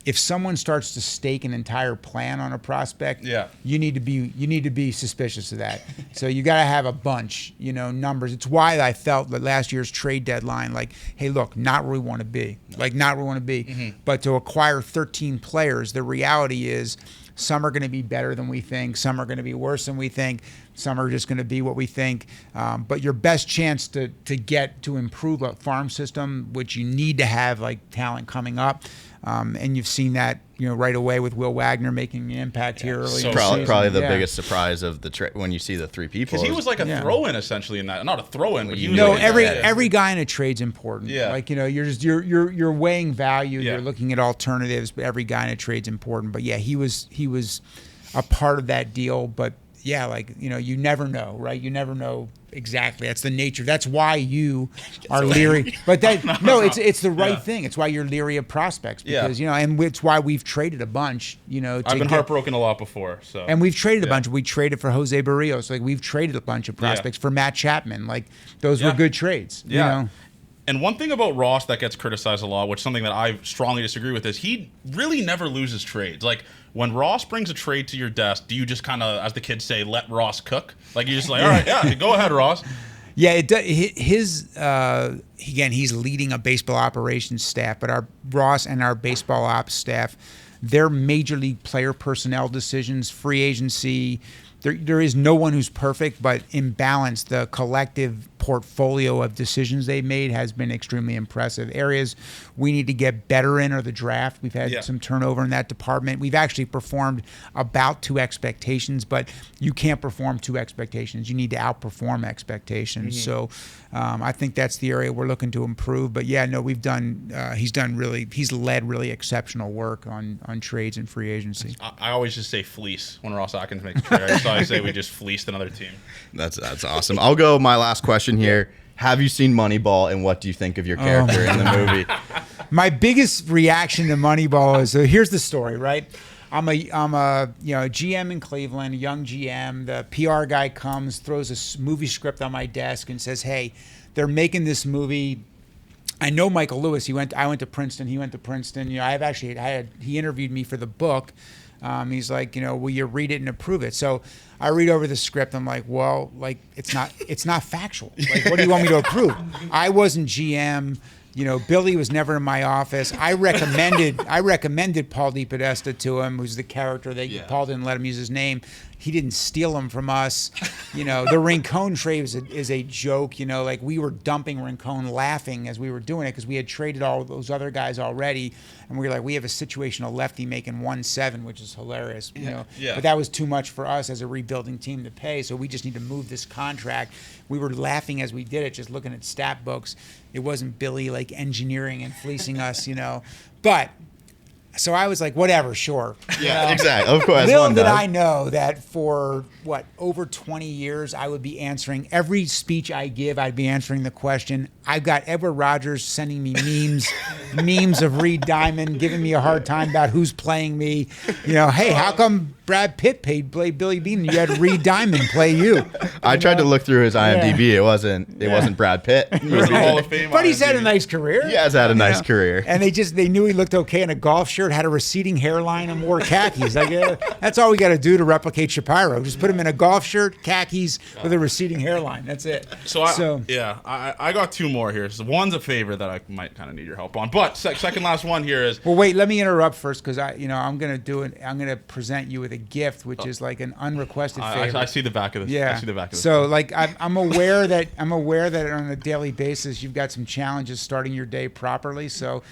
if someone starts to stake an entire plan on a prospect, you need to be suspicious of that. So you got to have a bunch, numbers. It's why I felt that last year's trade deadline, like, hey, look, not where we want to be, Mm-hmm. But to acquire 13 players, the reality is, some are going to be better than we think. Some are going to be worse than we think. Some are just going to be what we think. But your best chance to get to improve a farm system, which you need to have like talent coming up, and you've seen that right away with Will Wagner making an impact here early. So probably the biggest surprise of the trade when you see the three people. Because he was like a throw-in essentially in that, not a throw-in, but he was every guy in a trade's important. Yeah. Like you're weighing value. You're looking at alternatives, but every guy in a trade's important. But yeah, he was a part of that deal. But yeah, like you never know, right? You never know exactly. That's the nature. That's why you are leery. But it's the right thing. It's why you're leery of prospects because and it's why we've traded a bunch. I've been heartbroken a lot before. So and we've traded a bunch. We traded for Jose Barrios. Like we've traded a bunch of prospects for Matt Chapman. Like those were good trades. Yeah. And one thing about Ross that gets criticized a lot, which is something that I strongly disagree with, is he really never loses trades. Like, when Ross brings a trade to your desk, do you just kind of, as the kids say, let Ross cook? Like, you're just like, all right, go ahead, Ross. Yeah, again, he's leading a baseball operations staff, but our Ross and our baseball ops staff, their major league player personnel decisions, free agency, there is no one who's perfect, but in balance, the collective portfolio of decisions they've made has been extremely impressive. Areas we need to get better in are the draft. We've had some turnover in that department. We've actually performed about to expectations, but you can't perform to expectations. You need to outperform expectations. Mm-hmm. So I think that's the area we're looking to improve. But he's led really exceptional work on trades and free agency. I always just say fleece when Ross Atkins makes a trade. I just always say we just fleeced another team. That's awesome. I'll go my last question here. Have you seen Moneyball, and what do you think of your character in the movie? My biggest reaction to Moneyball is, so here's the story, right? I'm a GM in Cleveland, a young GM. The PR guy comes, throws a movie script on my desk and says, "Hey, they're making this movie." I know Michael Lewis. I went to Princeton. He went to Princeton. He interviewed me for the book. He's like, will you read it and approve it? So I read over the script. I'm like, well, like it's not factual. Like, what do you want me to approve? I wasn't GM. Billy was never in my office. I recommended Paul DiPodesta to him, who's the character that Paul didn't let him use his name. He didn't steal him from us. The Rincon trade is a joke. Like we were dumping Rincon laughing as we were doing it because we had traded all those other guys already, and we were like, we have a situational lefty making 1.7, which is hilarious. But that was too much for us as a rebuilding team to pay, so we just need to move this contract. We were laughing as we did it, just looking at stat books. It wasn't Billy like engineering and fleecing us, but. So I was like, whatever, sure. Yeah, exactly. Of course. Little did I know that for, over 20 years, I would be answering every speech I give, I'd be answering the question. I've got Edward Rogers sending me memes of Reed Diamond, giving me a hard time about who's playing me. Hey, how come Brad Pitt play Billy Bean and you had Reed Diamond play you? I tried to look through his IMDb. It wasn't Brad Pitt. Hall of Fame. But he's had a nice career. He has had a nice career. And they knew he looked okay in a golf shirt, had a receding hairline, and wore khakis. That's all we got to do to replicate Shapiro. Just put him in a golf shirt, khakis, with a receding hairline. That's it. I got two more here. So one's a favor that I might kind of need your help on. But second last one here is. Well, wait. Let me interrupt first because I'm gonna do it. I'm gonna present you with a gift, which is like an unrequested favor. I see the back of this. Yeah. I see the back of this. So I'm aware that on a daily basis you've got some challenges starting your day properly. So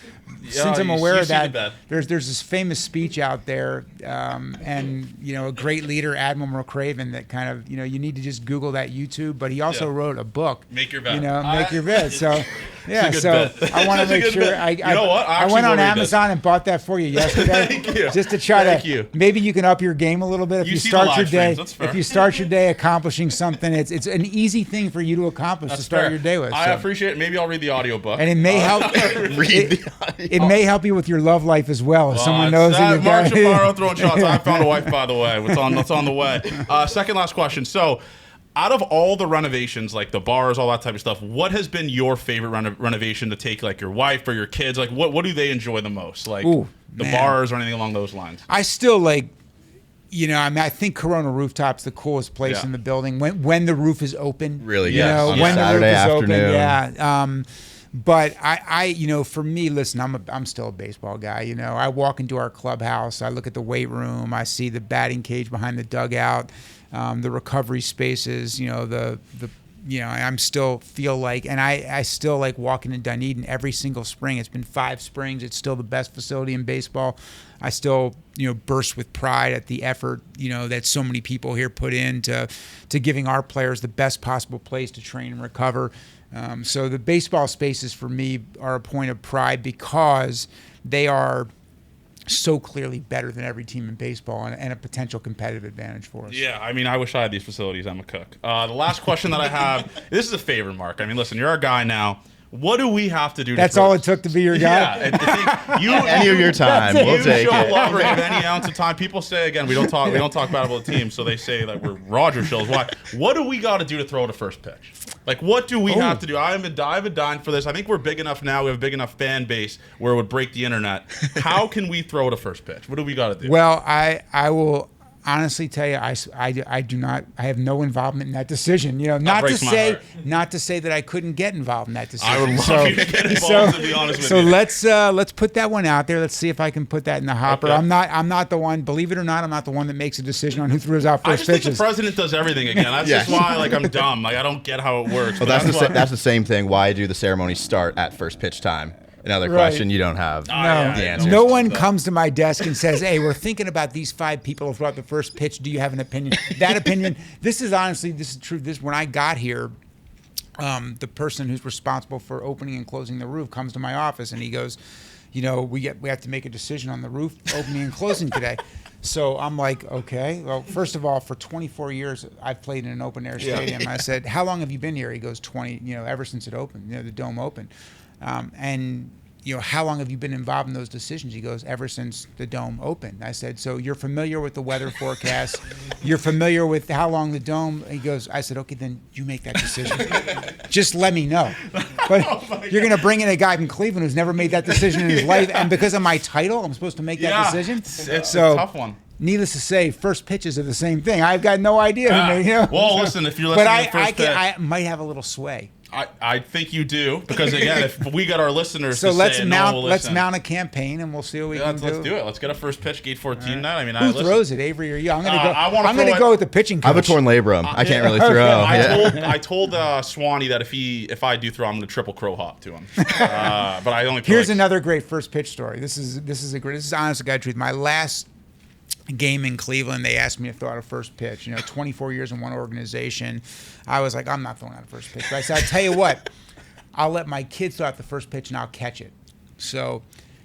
since I'm aware of that, there's this famous speech out there, and a great leader, Admiral McCraven, that kind of you need to just Google that YouTube. But he also wrote a book. Make your bed. Make your bed. So yeah. So I want to make sure. I went on Amazon and bought that for you yesterday. Thank you. Just to try to maybe you can up your game a little bit if you start your day. If you start your day accomplishing something, it's an easy thing for you to accomplish to start your day with. I appreciate it. Maybe I'll read the audiobook. And it may help. It may help you with your love life as well. If someone knows that you've got. Mark Shapiro throwing shots. I found a wife, by the way. What's on the way? Second last question. So, out of all the renovations, like the bars, all that type of stuff, what has been your favorite renovation to take, like your wife or your kids? Like, what do they enjoy the most? Like bars or anything along those lines? I still I think Corona Rooftop's the coolest place in the building when the roof is open. Really, when Saturday the roof is afternoon. open. But I for me, listen, I'm still a baseball guy. I walk into our clubhouse, I look at the weight room, I see the batting cage behind the dugout, the recovery spaces. I'm still feel like, and I still like walking in Dunedin every single spring. It's been 5 springs. It's still the best facility in baseball. I still, burst with pride at the effort, that so many people here put into giving our players the best possible place to train and recover. So the baseball spaces for me are a point of pride because they are so clearly better than every team in baseball and a potential competitive advantage for us. Yeah, I wish I had these facilities. I'm a cook. The last question that I have, this is a favor, Mark. Listen, you're our guy now. What do we have to do? That's all it took to be your guy? Yeah. Any of your time, we'll take it. Love or give any ounce of time. People say, again, we don't talk bad about the team, so they say that we're Roger Shills. Why? What do we got to do to throw to first pitch? Like, what do we have to do? I have been dying for this. I think we're big enough now. We have a big enough fan base where it would break the internet. How can we throw to first pitch? What do we got to do? Well, I will honestly tell you, I do not. I have no involvement in that decision. Not to say that I couldn't get involved in that decision. I would love you to get involved. To be honest with you. So let's put that one out there. Let's see if I can put that in the hopper. Okay. I'm not the one. Believe it or not, I'm not the one that makes a decision on who throws out first pitches. I just think the president does everything again. That's just why I'm dumb. I don't get how it works. Well, that's the same thing. Why do the ceremonies start at first pitch time? Another question you don't have the answer. No one comes to my desk and says, "Hey, we're thinking about these 5 people throughout the first pitch. Do you have an opinion?" That opinion. This is true. When I got here, the person who's responsible for opening and closing the roof comes to my office and he goes, "We have to make a decision on the roof opening and closing today." So I'm like, okay. Well, first of all, for 24 years, I've played in an open air stadium. I said, how long have you been here? He goes, 20. Ever since it opened. The dome opened, and. How long have you been involved in those decisions? He goes, ever since the dome opened. I said, so you're familiar with the weather forecast. You're familiar with how long the dome. He goes, I said, okay, then you make that decision. Just let me know. But you're going to bring in a guy from Cleveland who's never made that decision in his life. And because of my title, I'm supposed to make that decision. It's a tough one. Needless to say, first pitches are the same thing. I've got no idea. Well, listen, if you're listening to the first pitch. I might have a little sway. I think you do, because again, if we got our listeners so to let's say mount no, let's mount a campaign and we'll see what we can do. Let's do it. Let's get a first pitch, gate 14. Right. Who throws it, Avery or you? I'm gonna go with the pitching coach. I have a torn labrum. I can't really throw. I told Swanee that if I do throw, I'm going to triple crow hop to him. But I only. Here's another great first pitch story. This is honest to God truth. My last game in Cleveland, they asked me to throw out a first pitch. 24 years in one organization. I was like, I'm not throwing out a first pitch. But I said, I'll tell you what. I'll let my kids throw out the first pitch and I'll catch it. So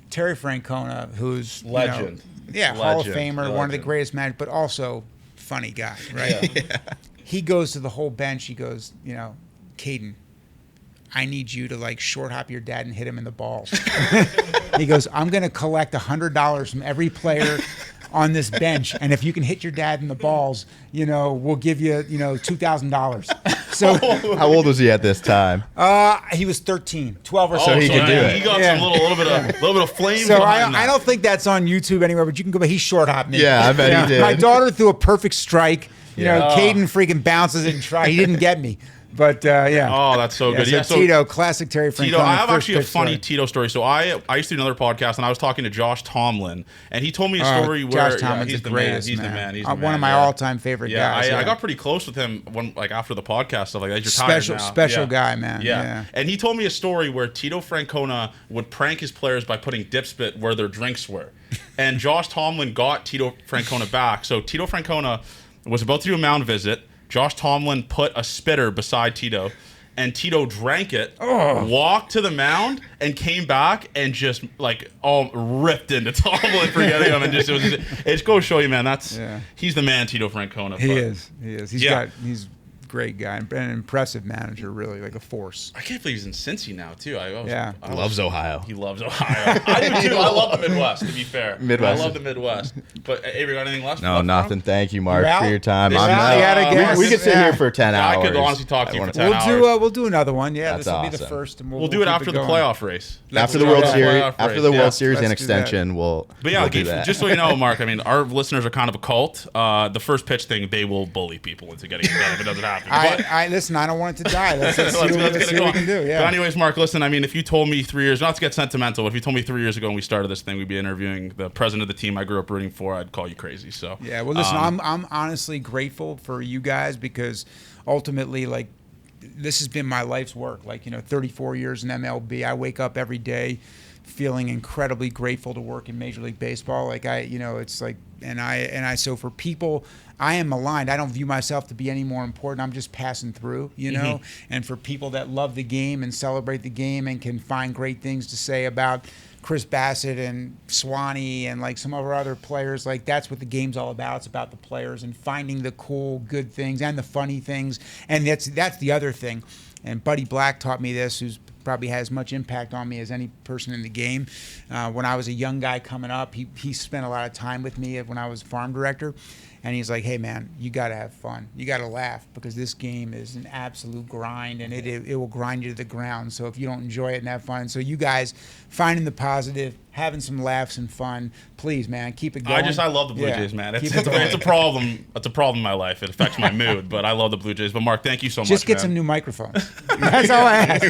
Terry Francona, who's legend, Hall of Famer, one of the greatest managers, but also funny guy, right? Yeah. He goes to the whole bench. He goes, Caden, I need you to short hop your dad and hit him in the balls. He goes, I'm going to collect $100 from every player on this bench, and if you can hit your dad in the balls, we'll give you, $2,000. So how old was he at this time? He was 13, 12 or so. So he could do it. He got some little bit of flame. So I don't think that's on YouTube anywhere, but you can go. But he short hopped me. Yeah, I bet he did. My daughter threw a perfect strike. Caden freaking bounces it and try. He didn't get me. But yeah. Oh, that's so good. So Tito, classic Terry Francona. Tito, I have actually a funny Tito story. So I used to do another podcast, and I was talking to Josh Tomlin, and he told me a story where Josh Tomlin's he's the greatest, He's the man. He's the man. One of my all-time favorite guys. I got pretty close with him after the podcast stuff like that. He's retired now. Special guy, man. Yeah. And he told me a story where Tito Francona would prank his players by putting dip spit where their drinks were, and Josh Tomlin got Tito Francona back. So Tito Francona was about to do a mound visit. Josh Tomlin put a spitter beside Tito. And Tito drank it, walked to the mound, and came back and just ripped into Tomlin for getting him. And it just goes to show you, man, he's the man, Tito Francona. He is. He's a great guy and an impressive manager, really, like a force. I can't believe he's in Cincy now, too. He loves Ohio. He loves Ohio. I do, too. I love the Midwest, to be fair. Midwest. I love the Midwest. But, Avery, got anything left? No, nothing. Thank you, Mark, for your time. We could sit here for 10 hours. I could honestly talk to you for 10 hours. We'll do another one. Yeah, this will be the first. And we'll do it after the playoff race. After the World Series. After the World Series and extension, we'll do that. Just so you know, Mark, our listeners are kind of a cult. The first pitch thing, they will bully people into getting it done if it doesn't happen. Listen, I don't want it to die. Let's see what we can do. Yeah. But anyways, Mark, listen, if you told me 3 years, not to get sentimental, but if you told me 3 years ago when we started this thing, we'd be interviewing the president of the team I grew up rooting for, I'd call you crazy. So yeah, well, listen, I'm honestly grateful for you guys because ultimately, this has been my life's work. 34 years in MLB, I wake up every day feeling incredibly grateful to work in Major League Baseball. So for people, I am maligned. I don't view myself to be any more important. I'm just passing through, And for people that love the game and celebrate the game and can find great things to say about Chris Bassett and Swanee and some of our other players, that's what the game's all about. It's about the players and finding the cool, good things and the funny things. And that's the other thing. And Buddy Black taught me this, who's probably has as much impact on me as any person in the game. When I was a young guy coming up, he spent a lot of time with me when I was farm director. And he's like, hey, man, you got to have fun. You got to laugh because this game is an absolute grind, and it will grind you to the ground. So if you don't enjoy it and have fun. So you guys finding the positive, having some laughs and fun, please, man, keep it going. I love the Blue Jays, man. It's a problem. It's a problem in my life. It affects my mood, but I love the Blue Jays. But, Mark, thank you so much, Just get some new microphones. That's all I ask.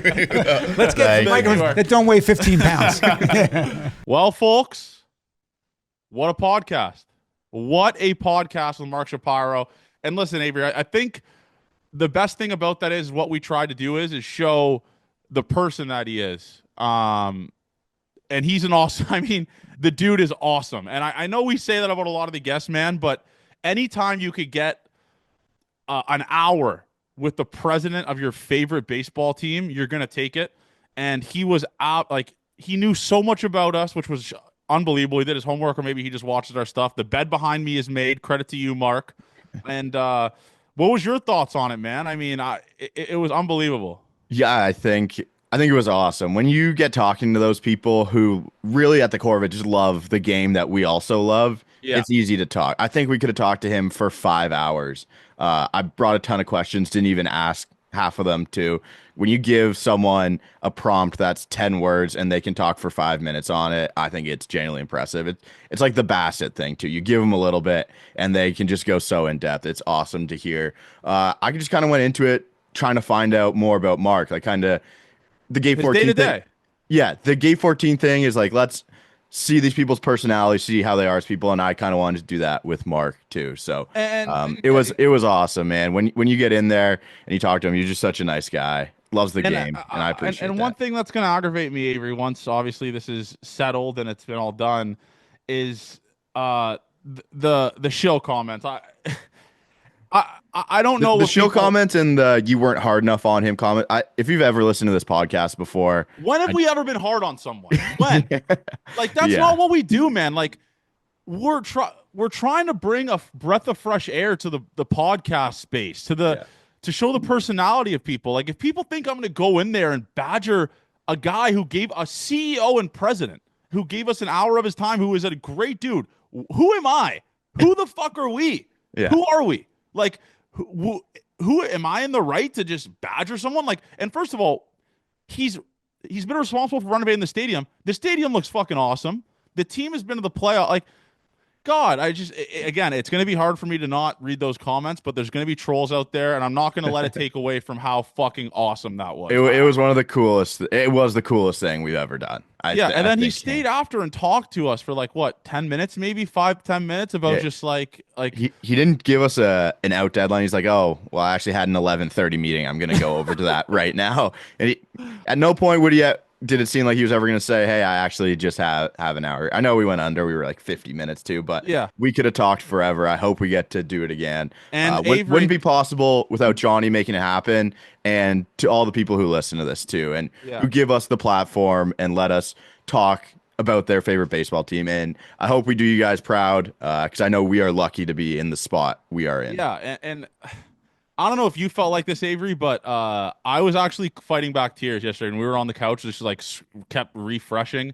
Let's get some microphones that don't weigh 15 pounds. Well, folks, what a podcast. What a podcast with Mark Shapiro. And listen, Avery, I think the best thing about that is what we try to do is show the person that he is. And he's an awesome, the dude is awesome. And I know we say that about a lot of the guests, man, but anytime you could get an hour with the president of your favorite baseball team, you're going to take it. And he was out, he knew so much about us, which was unbelievable. He did his homework, or maybe he just watches our stuff. The bed behind me is made. Credit to you, Mark. And what was your thoughts on it, man? I mean, it was unbelievable. Yeah, I think it was awesome. When you get talking to those people who really at the core of it just love the game that we also love, Yeah. it's easy to talk. I think we could have talked to him for 5 hours. I brought a ton of questions, didn't even ask half of them to. When you give someone a prompt that's 10 words and they can talk for 5 minutes on it, I think it's genuinely impressive. It's like the Bassett thing too. You give them a little bit and they can just go so in depth. It's awesome to hear. I just kind of went into it trying to find out more about Mark, like kind of the Gate His day 14 to thing. day. Yeah, the Gate 14 thing is like, let's see these people's personalities, see how they are as people, and I kind of wanted to do that with Mark too. So And it was awesome, man. When you get in there and you talk to him, you're just such a nice guy. Loves the and game, and I appreciate and that. one thing that's going to aggravate me, Avery, once obviously this is settled and it's been all done, is the Shill comments. I don't know The what Shill people. comments and the you weren't hard enough on him comment. If you've ever listened to this podcast before, When have we ever been hard on someone? When? Like that's yeah, not what we do, man. Like we're trying to bring a breath of fresh air to the podcast space, to show the personality of people. Like if people think I'm going to go in there and badger a guy who gave a CEO and president who gave us an hour of his time, who is a great dude, who am I? Who the fuck are we? yeah. Who are we? Like who am I in the right to just badger someone? Like, and first of all, he's been responsible for renovating the stadium. The stadium looks fucking awesome. The team has been to the playoff. Like, God, again, it's going to be hard for me to not read those comments, but there's going to be trolls out there, and I'm not going to let it take away from how fucking awesome that was. It was one of the coolest. It was the coolest thing we've ever done. And then he stayed after and talked to us for like what, 10 minutes, maybe 5-10 minutes about just like he didn't give us an out deadline. He's like, oh, well, I actually had an 11:30 meeting. I'm going to go over to that right now. And at no point did it seem like he was ever going to say, hey, I actually just have an hour. I know we went under. We were like 50 minutes too, but yeah, we could have talked forever. I hope we get to do it again. And wouldn't be possible without Johnny making it happen, and to all the people who listen to this too, and who give us the platform and let us talk about their favorite baseball team. And I hope we do you guys proud, because I know we are lucky to be in the spot we are in. Yeah, and I don't know if you felt like this, Avery, but I was actually fighting back tears yesterday, and we were on the couch, just like kept refreshing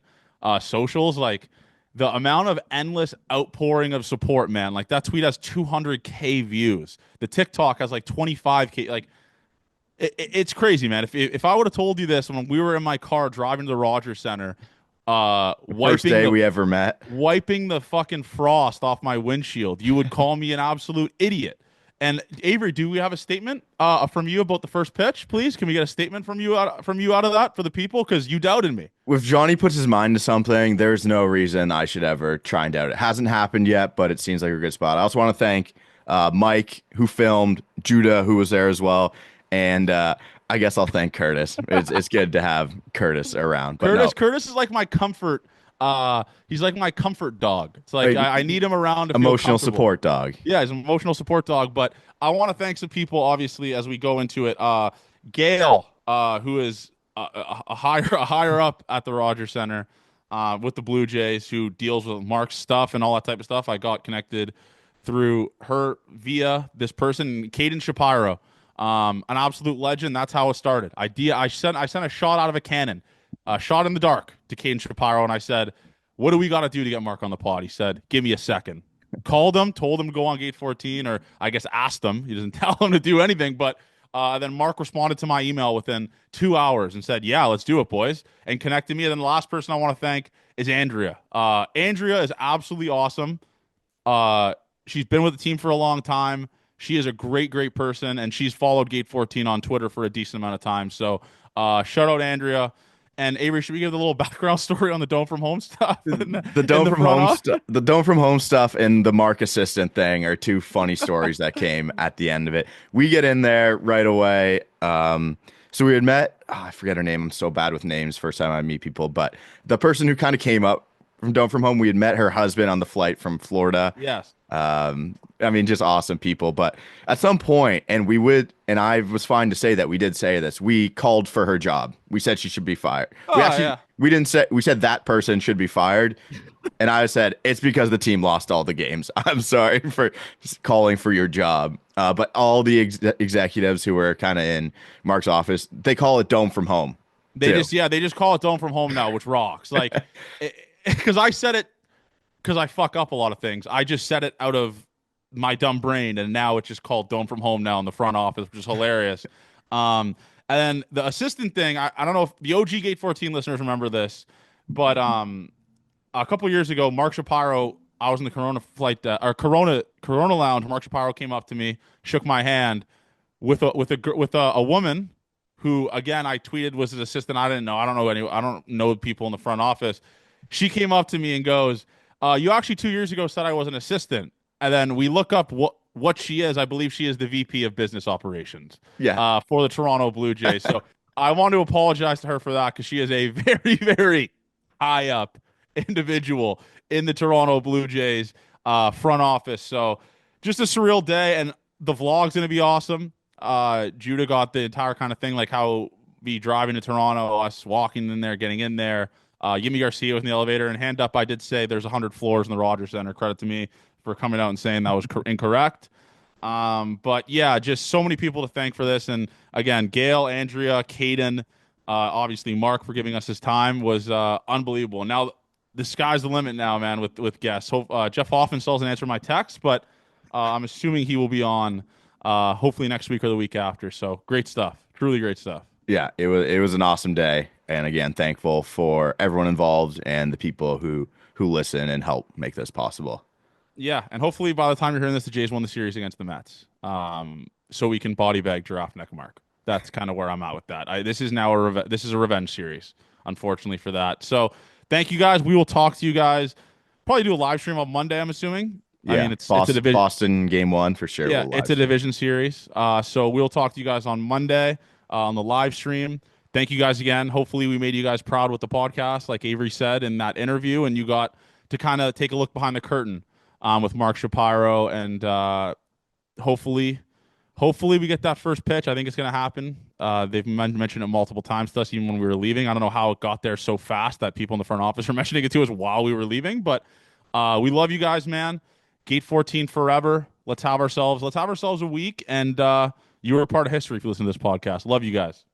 socials. Like the amount of endless outpouring of support, man. Like that tweet has 200K views. The TikTok has like 25K. Like it's crazy, man. If I would have told you this when we were in my car driving to the Rogers Center, First day we ever met, wiping the fucking frost off my windshield, you would call me an absolute idiot. And Avery, do we have a statement from you about the first pitch, please? Can we get a statement from you out of that for the people? Because you doubted me. if Johnny puts his mind to something, there's no reason I should ever try and doubt it. It hasn't happened yet, but it seems like a good spot. I also want to thank Mike, who filmed, Judah, who was there as well, and I guess I'll thank Curtis. It's good to have Curtis around. But Curtis is like my comfort. He's like my comfort dog. It's like I need him around to emotional feel support dog. Yeah, he's an emotional support dog. But I want to thank some people, obviously, as we go into it. Gail, who is a higher up at the Rogers Center with the Blue Jays, who deals with Mark's stuff and all that type of stuff. I got connected through her via this person, Caden Shapiro, an absolute legend. That's how it started. I sent a shot out of a cannon. Shot in the dark to Caden Shapiro, and I said, what do we got to do to get Mark on the pod? He said, give me a second. Called him, told him to go on gate 14, or I guess asked him. He doesn't tell him to do anything, but then Mark responded to my email within 2 hours and said, yeah, let's do it, boys, and connected me. And then the last person I want to thank is Andrea. Andrea is absolutely awesome. She's been with the team for a long time. She is a great person, and she's followed Gate 14 on Twitter for a decent amount of time. So shout out Andrea. And Avery, should we give the little background story on the Dome from Home stuff? The Dome from Home stuff and the Mark assistant thing are two funny stories that came at the end of it. We get in there right away. So we had met, I forget her name. I'm so bad with names first time I meet people, but the person who kind of came up from Dome from Home, we had met her husband on the flight from Florida. Yes. I mean, just awesome people. But at some point, and I was fine to say that we did say this, we called for her job. We said she should be fired. We we said that person should be fired. And I said, it's because the team lost all the games. I'm sorry for calling for your job. But all the executives who were kind of in Mark's office, they call it dome from home They too. just they just call it dome from home now, which rocks. Like, because I said it because I fuck up a lot of things. I just said it out of my dumb brain, and now it's just called dome from home now in the front office, which is hilarious. And then the assistant thing, I don't know if the OG Gate 14 listeners remember this, but a couple years ago, Mark Shapiro, I was in the Corona flight or Corona lounge. Mark Shapiro came up to me, shook my hand with a woman who, again, I tweeted was his assistant. I didn't know. I don't know people in the front office. She came up to me and goes, "You actually 2 years ago said I was an assistant." And then we look up what she is. I believe she is the VP of Business Operations. Yeah. For the Toronto Blue Jays. So I want to apologize to her for that because she is a very, very high up individual in the Toronto Blue Jays front office. So just a surreal day, and the vlog's gonna be awesome. Judah got the entire kind of thing, like how be driving to Toronto, us walking in there, getting in there. Yimi Garcia was in the elevator, and hand up, I did say there's 100 floors in the Rogers Center. Credit to me for coming out and saying that was incorrect. But yeah, just so many people to thank for this. And again, Gail, Andrea, Caden, obviously Mark for giving us his time was unbelievable. Now the sky's the limit now, man, with guests. Jeff Hoffman still hasn't answered my text, but I'm assuming he will be on hopefully next week or the week after. So great stuff. Truly great stuff. Yeah, it was an awesome day. And again, thankful for everyone involved and the people who listen and help make this possible. Yeah, and hopefully by the time you're hearing this, the Jays won the series against the Mets. So we can body bag Giraffe Neck Mark. That's kind of where I'm at with that. This is now this is a revenge series, unfortunately for that. So thank you guys. We will talk to you guys. Probably do a live stream on Monday, I'm assuming. Yeah, I mean, it's a division. Boston game one for sure. Yeah, it's a division series. So we'll talk to you guys on Monday on the live stream. Thank you guys again. Hopefully we made you guys proud with the podcast, like Avery said in that interview, and you got to kind of take a look behind the curtain with Mark Shapiro, and hopefully we get that first pitch. I think it's going to happen. They've mentioned it multiple times to us, even when we were leaving. I don't know how it got there so fast that people in the front office were mentioning it to us while we were leaving, but we love you guys, man. Gate 14 forever. Let's have ourselves a week, and you are a part of history if you listen to this podcast. Love you guys.